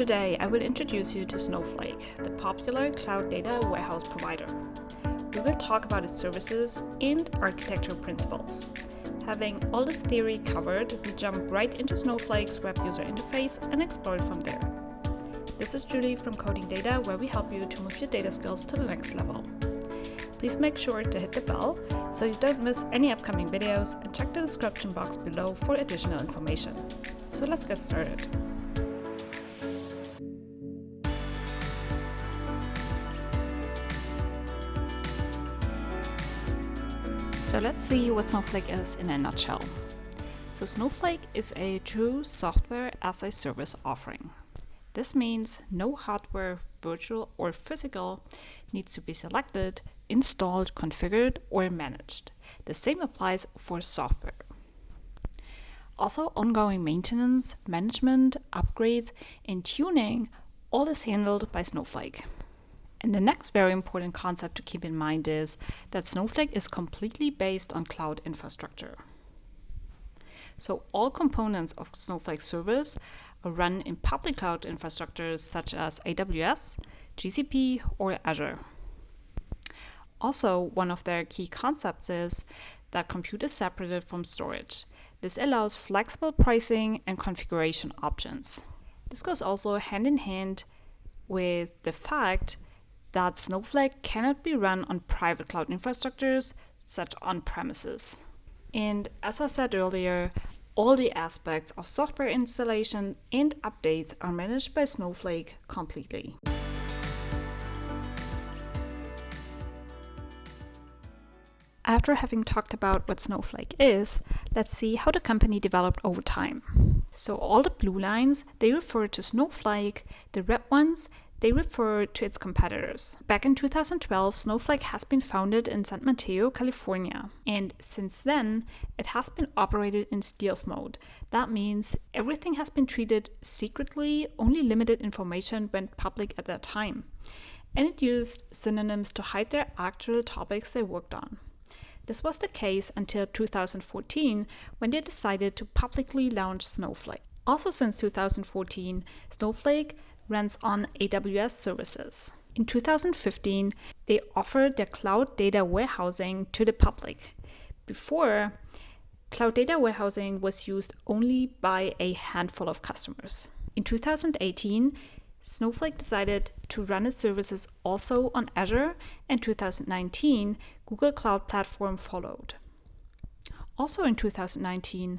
Today, I will introduce you to Snowflake, the popular cloud data warehouse provider. We will talk about its services and architectural principles. Having all the theory covered, we jump right into Snowflake's web user interface and explore it from there. This is Julie from Coding Data, where we help you to move your data skills to the next level. Please make sure to hit the bell so you don't miss any upcoming videos, and check the description box below for additional information. So let's get started. So let's see what Snowflake is in a nutshell. So Snowflake is a true software as a service offering. This means no hardware, virtual or physical, needs to be selected, installed, configured, or managed. The same applies for software. Also, ongoing maintenance, management, upgrades, and tuning, all is handled by Snowflake. And the next very important concept to keep in mind is that Snowflake is completely based on cloud infrastructure. So all components of Snowflake service are run in public cloud infrastructures such as AWS, GCP, or Azure. Also, one of their key concepts is that compute is separated from storage. This allows flexible pricing and configuration options. This goes also hand in hand with the fact that Snowflake cannot be run on private cloud infrastructures, such on-premises. And as I said earlier, all the aspects of software installation and updates are managed by Snowflake completely. After having talked about what Snowflake is, let's see how the company developed over time. So all the blue lines, they refer to Snowflake, the red ones, they refer to its competitors. Back in 2012, Snowflake has been founded in San Mateo, California. And since then, it has been operated in stealth mode. That means everything has been treated secretly, only limited information went public at that time. And it used synonyms to hide their actual topics they worked on. This was the case until 2014, when they decided to publicly launch Snowflake. Also since 2014, Snowflake runs on AWS services. In 2015, they offered their cloud data warehousing to the public. Before, cloud data warehousing was used only by a handful of customers. In 2018, Snowflake decided to run its services also on Azure, and 2019, Google Cloud Platform followed. Also in 2019,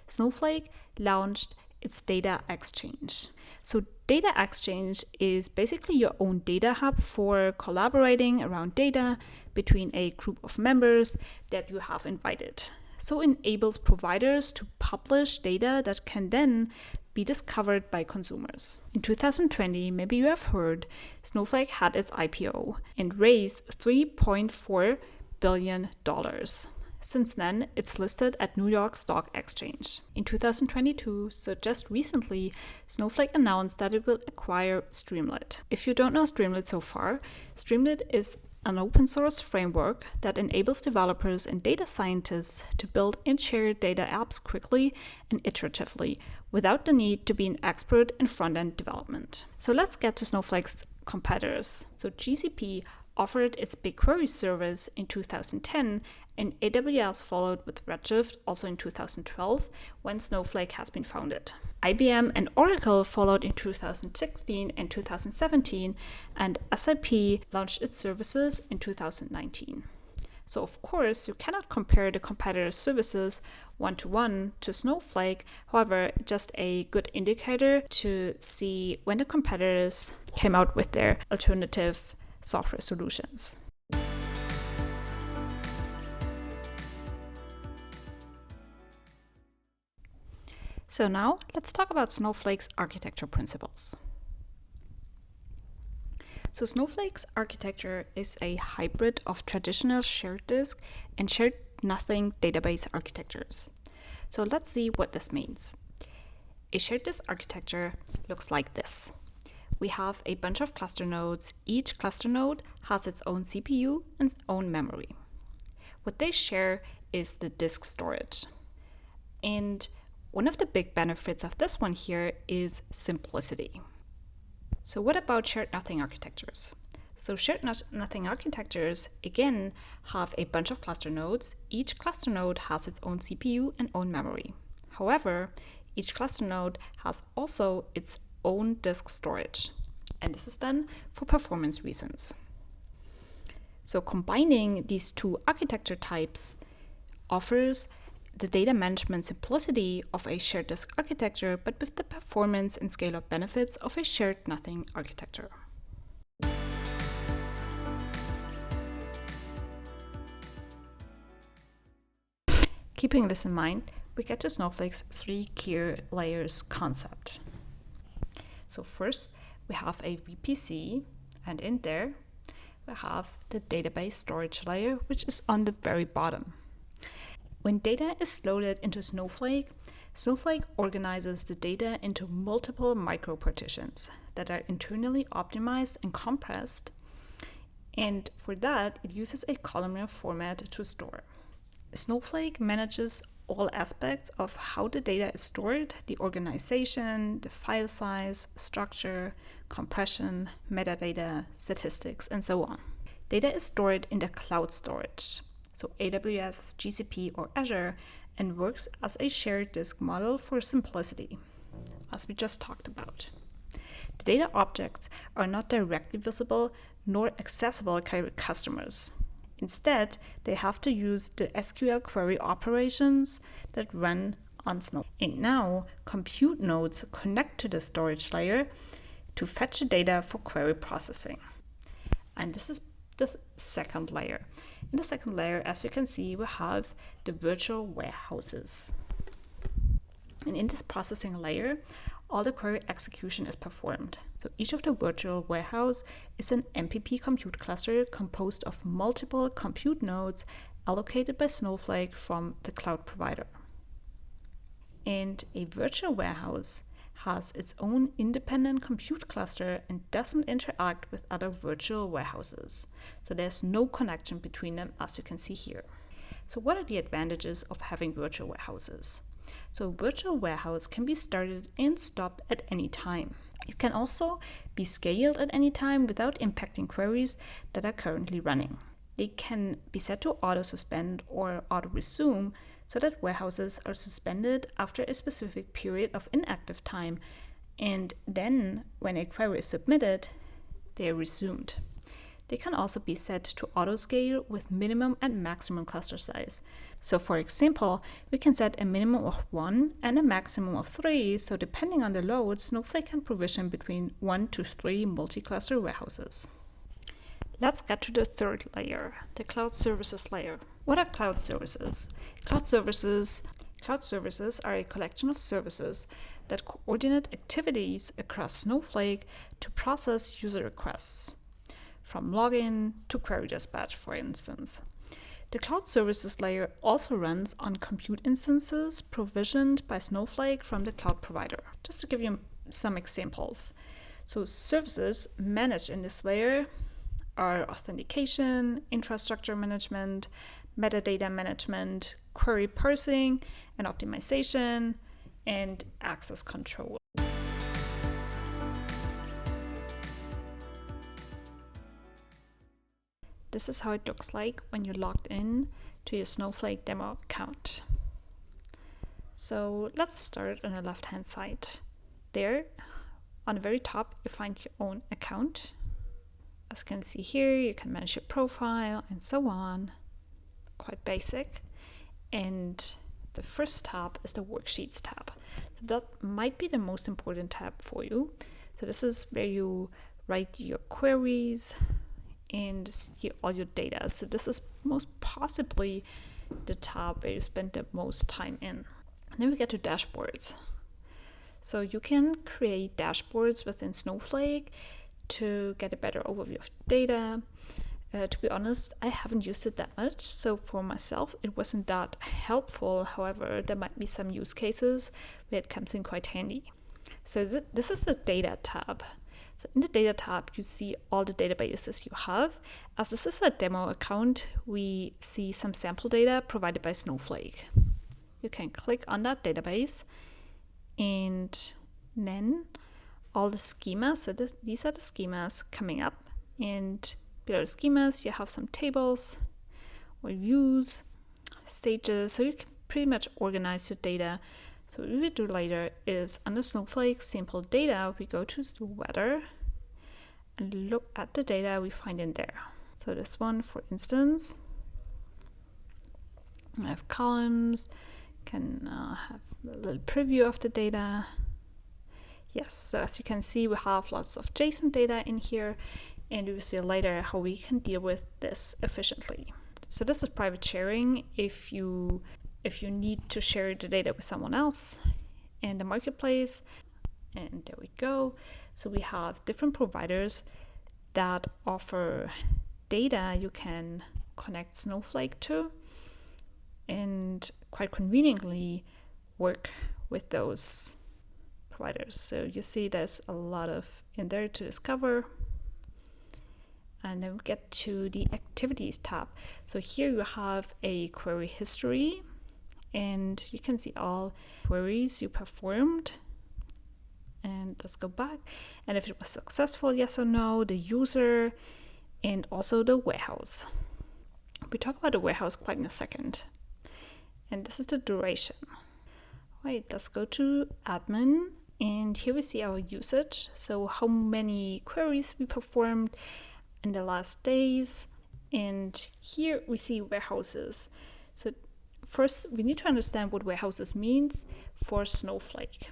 Snowflake launched its data exchange. So data exchange is basically your own data hub for collaborating around data between a group of members that you have invited. So enables providers to publish data that can then be discovered by consumers. In 2020, maybe you have heard, Snowflake had its IPO and raised $3.4 billion. Since then, it's listed at New York Stock Exchange. In 2022, so just recently, Snowflake announced that it will acquire Streamlit. If you don't know Streamlit so far, Streamlit is an open source framework that enables developers and data scientists to build and share data apps quickly and iteratively without the need to be an expert in front-end development. So let's get to Snowflake's competitors. So GCP offered its BigQuery service in 2010, and AWS followed with Redshift also in 2012, when Snowflake has been founded. IBM and Oracle followed in 2016 and 2017, and SAP launched its services in 2019. So of course, you cannot compare the competitors' services one-to-one to Snowflake. However, just a good indicator to see when the competitors came out with their alternative software solutions. So now let's talk about Snowflake's architecture principles. So Snowflake's architecture is a hybrid of traditional shared disk and shared nothing database architectures. So let's see what this means. A shared disk architecture looks like this. We have a bunch of cluster nodes. Each cluster node has its own CPU and its own memory. What they share is the disk storage. And one of the big benefits of this one here is simplicity. So what about shared nothing architectures? So shared nothing architectures, again, have a bunch of cluster nodes. Each cluster node has its own CPU and own memory. However, each cluster node has also its own disk storage. And this is done for performance reasons. So combining these two architecture types offers the data management simplicity of a shared disk architecture, but with the performance and scale-up benefits of a shared nothing architecture. Keeping this in mind, we get to Snowflake's 3 key layers concept. So first, we have a VPC, and in there, we have the database storage layer, which is on the very bottom. When data is loaded into Snowflake, Snowflake organizes the data into multiple micro-partitions that are internally optimized and compressed, and for that, it uses a columnar format to store. Snowflake manages all aspects of how the data is stored, the organization, the file size, structure, compression, metadata, statistics, and so on. Data is stored in the cloud storage, so AWS, GCP, or Azure, and works as a shared disk model for simplicity, as we just talked about. The data objects are not directly visible nor accessible by customers. Instead, they have to use the SQL query operations that run on Snowflake. And now, compute nodes connect to the storage layer to fetch the data for query processing. And this is the second layer. In the second layer, as you can see, we have the virtual warehouses. And in this processing layer, all the query execution is performed. So each of the virtual warehouse is an MPP compute cluster composed of multiple compute nodes allocated by Snowflake from the cloud provider. And a virtual warehouse has its own independent compute cluster and doesn't interact with other virtual warehouses. So there's no connection between them, as you can see here. So what are the advantages of having virtual warehouses? So a virtual warehouse can be started and stopped at any time. It can also be scaled at any time without impacting queries that are currently running. They can be set to auto-suspend or auto-resume so that warehouses are suspended after a specific period of inactive time, and then when a query is submitted, they are resumed. They can also be set to auto-scale with minimum and maximum cluster size. So for example, we can set a minimum of 1 and a maximum of 3, so depending on the load, Snowflake can provision between 1 to 3 multi-cluster warehouses. Let's get to the third layer, the cloud services layer. What are cloud services? Cloud services are a collection of services that coordinate activities across Snowflake to process user requests, from login to query dispatch, for instance. The cloud services layer also runs on compute instances provisioned by Snowflake from the cloud provider. Just to give you some examples. So services managed in this layer are authentication, infrastructure management, metadata management, query parsing and optimization, and access control. This is how it looks like when you're logged in to your Snowflake demo account. So let's start on the left-hand side. There, on the very top, you find your own account. As you can see here, you can manage your profile and so on. Quite basic. And the first tab is the Worksheets tab. So that might be the most important tab for you. So this is where you write your queries and see all your data. So this is most possibly the tab where you spend the most time in. And then we get to dashboards. So you can create dashboards within Snowflake to get a better overview of data. To be honest, I haven't used it that much, so for myself it wasn't that helpful. However, there might be some use cases where it comes in quite handy. So this is the data tab. So in the data tab, you see all the databases you have. As this is a demo account, we see some sample data provided by Snowflake. You can click on that database, and then all the schemas. So these are the schemas coming up, and below the schemas you have some tables or views, stages, so you can pretty much organize your data. So what we will do later is under Snowflake Sample Data, we go to the weather and look at the data we find in there. So this one, for instance, I have columns, can have a little preview of the data. Yes, so as you can see, we have lots of JSON data in here, and we will see later how we can deal with this efficiently. So this is private sharing if you need to share the data with someone else in the marketplace. And there we go. So we have different providers that offer data you can connect Snowflake to, and quite conveniently work with those providers. So you see there's a lot of in there to discover. And then we get to the activities tab. So here you have a query history, and you can see all queries you performed. And let's go back. And if it was successful, yes or no, the user, and also the warehouse. We talk about the warehouse quite in a second. And this is the duration. Right, let's go to admin. And here we see our usage. So how many queries we performed in the last days. And here we see warehouses. So first we need to understand what warehouses means for Snowflake.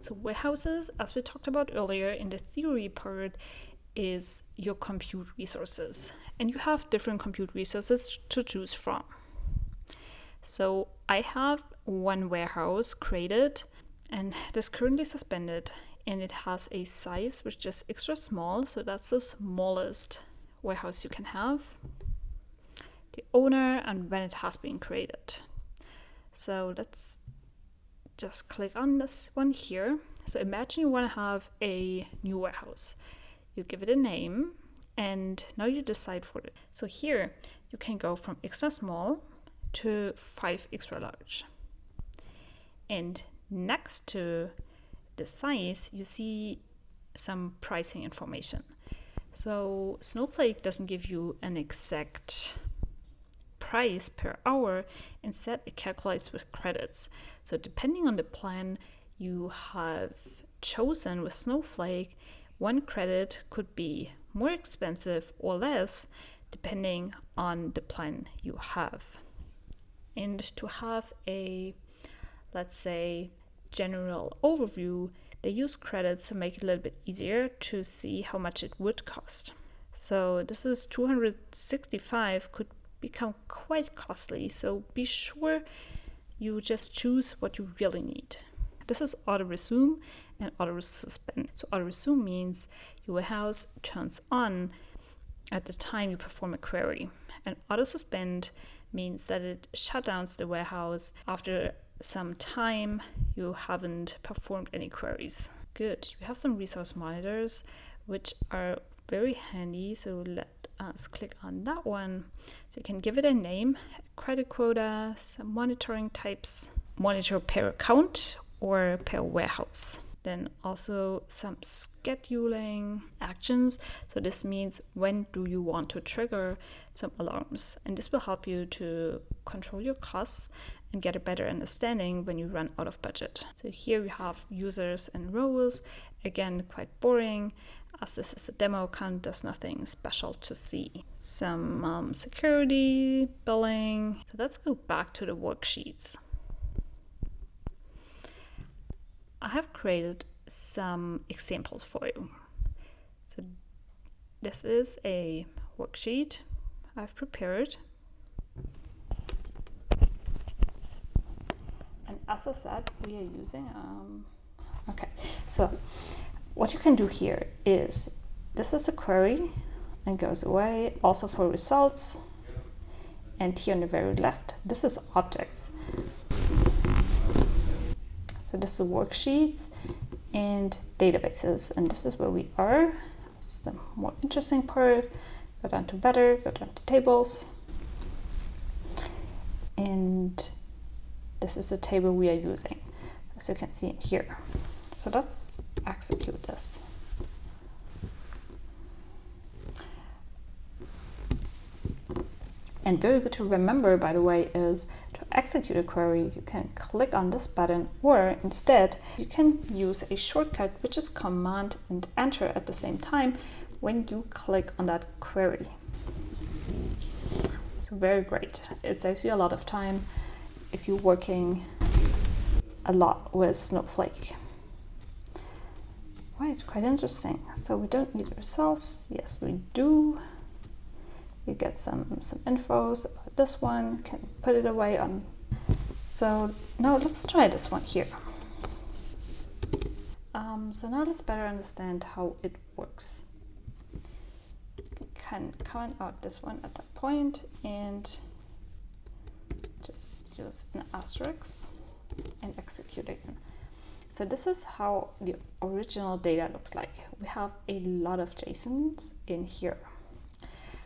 So warehouses, as we talked about earlier in the theory part, is your compute resources. And you have different compute resources to choose from. So I have one warehouse created, and it is currently suspended, and it has a size which is extra small. So that's the smallest warehouse you can have, the owner, and when it has been created. So let's just click on this one here. So imagine you want to have a new warehouse. You give it a name, and now you decide for it. So here you can go from extra small to 5 extra large. And next to the size, you see some pricing information. So Snowflake doesn't give you an exact price per hour. Instead, it calculates with credits. So depending on the plan you have chosen with Snowflake, one credit could be more expensive or less depending on the plan you have. And to have a, let's say, general overview, they use credits to make it a little bit easier to see how much it would cost. So this is 265, could become quite costly. So be sure you just choose what you really need. This is auto resume and auto suspend. So auto resume means your warehouse turns on at the time you perform a query, and auto suspend means that it shuts down the warehouse after some time you haven't performed any queries. Good. You have some resource monitors which are very handy, so let us click on that one. So you can give it a name, a credit quota, some monitoring types, monitor per account or per warehouse. Then also some scheduling actions. So this means when do you want to trigger some alarms, and this will help you to control your costs and get a better understanding when you run out of budget. So here we have users and roles. Again, quite boring, as this is a demo account, there's nothing special to see. Some security, billing. So let's go back to the worksheets. I have created some examples for you. So this is a worksheet I've prepared. And as I said, we are using, okay, so what you can do here is, this is the query and goes away. Also for results, and here on the very left, this is objects. So this is worksheets and databases, and this is where we are. It's the more interesting part. Go down to better, go down to tables. And this is the table we are using, as you can see here. So let's execute this. And very good to remember, by the way, is to execute a query, you can click on this button, or instead you can use a shortcut, which is Command and Enter at the same time when you click on that query. So very great. It saves you a lot of time if you're working a lot with Snowflake. Right, quite interesting. So we don't need results. Yes, we do. You get some infos about this one, can put it away on. So now let's try this one here. So now let's better understand how it works. You can comment out this one at that point and just use an asterisk and execute again. So this is how the original data looks like. We have a lot of JSONs in here.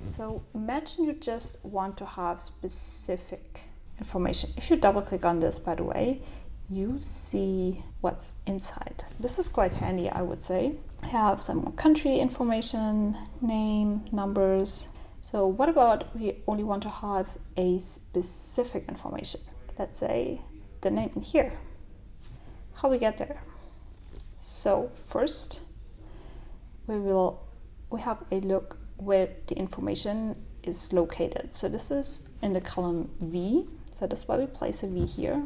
So imagine you just want to have specific information. If you double click on this, by the way, you see what's inside. This is quite handy, I would say. I have some country information, name, numbers. So what about we only want to have a specific information? Let's say the name in here. How we get there? So first, we have a look where the information is located. So this is in the column V. So that's why we place a V here.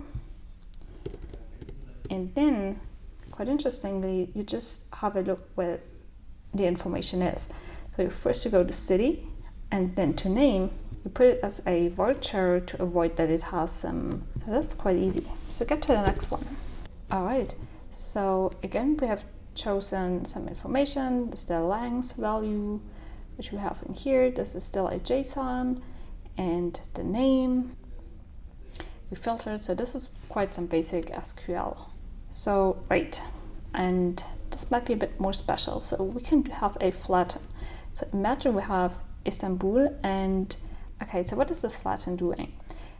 And then, quite interestingly, you just have a look where the information is. So first you go to city and then to name. You put it as a varchar to avoid that it has some. So that's quite easy. So get to the next one. All right. So again, we have chosen some information. This is the length value, which we have in here. This is still a JSON, and the name we filtered. So this is quite some basic SQL. So right, and this might be a bit more special. So we can have a flatten. So imagine we have Istanbul, and okay, so what is this flatten doing?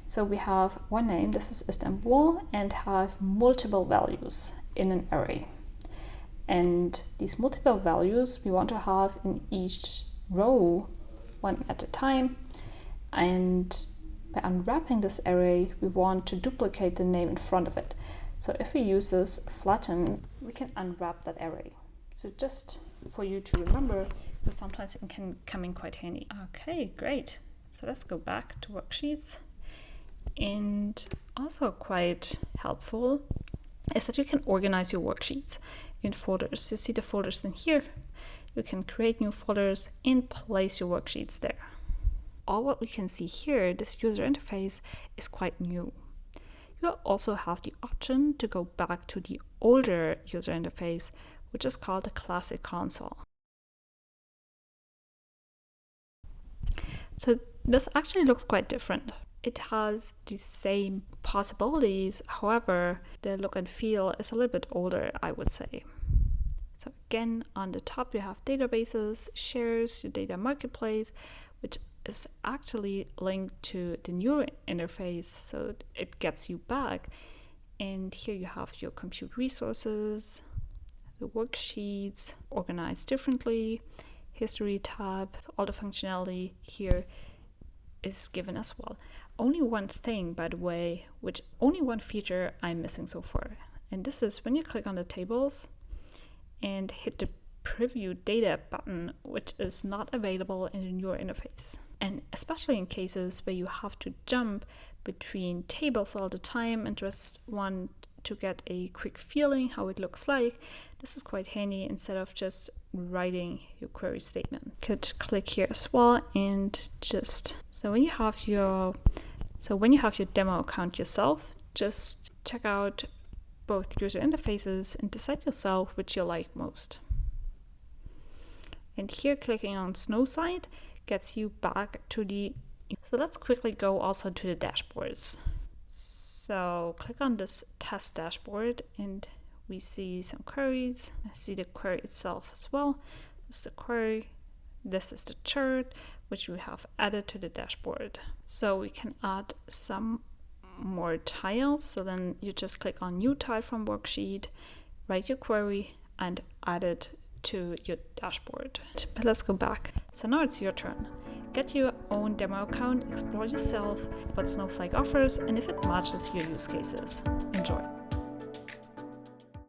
So we have one name, this is Istanbul, and have multiple values in an array. And these multiple values we want to have in each row, one at a time. And by unwrapping this array, we want to duplicate the name in front of it. So if we use this flatten, we can unwrap that array. So just for you to remember, because sometimes it can come in quite handy. Okay, great. So let's go back to Worksheets. And also quite helpful is that you can organize your worksheets in folders. You see the folders in here. You can create new folders and place your worksheets there. All what we can see here, this user interface is quite new. You also have the option to go back to the older user interface, which is called the classic console. So this actually looks quite different. It has the same possibilities, however, the look and feel is a little bit older, I would say. So again, on the top you have databases, shares, your data marketplace, which is actually linked to the newer interface, so it gets you back. And here you have your compute resources, the worksheets organized differently, history tab, all the functionality here is given as well. Only one thing, by the way, only one feature I'm missing so far. And this is when you click on the tables and hit the preview data button, which is not available in the newer interface. And especially in cases where you have to jump between tables all the time and just want to get a quick feeling how it looks like, this is quite handy instead of just writing your query statement. Could click here as well and just, so when you have your demo account yourself, just check out both user interfaces and decide yourself which you like most. And here clicking on Snow side gets you back to the, so let's quickly go also to the dashboards. So click on this test dashboard and we see some queries. I see the query itself as well. This is the query. This is the chart, which we have added to the dashboard. So we can add some more tiles. So then you just click on new tile from worksheet, write your query, and add it to your dashboard. But let's go back. So now it's your turn. Get your own demo account, explore yourself what Snowflake offers, and if it matches your use cases. Enjoy.